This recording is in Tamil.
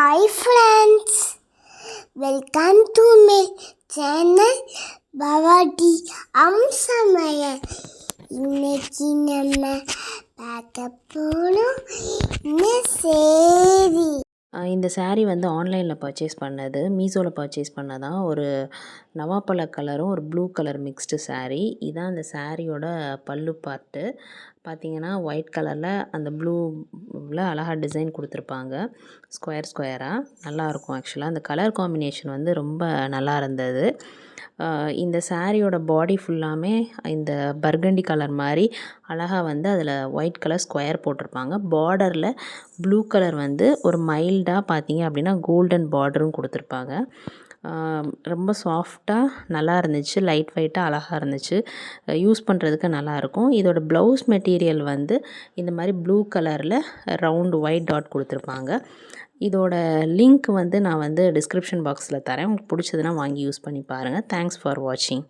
Hi friends, welcome to my channel பவாடி அம்சமயன். இன்னைக்கு நம்ம பார்க்க போனோம் இந்த சேரி. இந்த saree வந்து ஆன்லைனில் பர்ச்சேஸ் பண்ணது, மீஷோவில் பர்ச்சேஸ் பண்ணதான். ஒரு நவாப்பழ கலரும் ஒரு ப்ளூ கலர் மிக்ஸ்டு saree. இதான் அந்த சாரியோட பல்லு பார்ட்டு. பார்த்திங்கன்னா ஒயிட் கலரில் அந்த ப்ளூவில் அழகாக டிசைன் கொடுத்துருப்பாங்க, ஸ்கொயராக நல்லாயிருக்கும். ஆக்சுவலாக அந்த கலர் காம்பினேஷன் வந்து ரொம்ப நல்லா இருந்தது. இந்த சாரியோட பாடி ஃபுல்லாமே இந்த பர்கண்டி கலர் மாதிரி அழகாக வந்து அதில் ஒயிட் கலர் ஸ்கொயர் போட்டிருப்பாங்க. பார்டரில் ப்ளூ கலர் வந்து ஒரு மைல்டாக பார்த்தீங்க அப்படின்னா கோல்டன் பார்டரும் கொடுத்துருப்பாங்க. ரொம்ப சாஃப்டாக நல்லா இருந்துச்சு, லைட் வெயிட்டாக அழகாக இருந்துச்சு, யூஸ் பண்ணுறதுக்கு நல்லாயிருக்கும். இதோட ப்ளவுஸ் மெட்டீரியல் வந்து இந்த மாதிரி ப்ளூ கலரில் ரவுண்டு ஒயிட் டாட் கொடுத்துருப்பாங்க. இதோட லிங்க் வந்து நான் வந்து டிஸ்கிரிப்ஷன் பாக்ஸில் தரேன். உங்களுக்கு பிடிச்சதுன்னா வாங்கி யூஸ் பண்ணி பாருங்கள். தேங்க்ஸ் ஃபார் வாட்சிங்.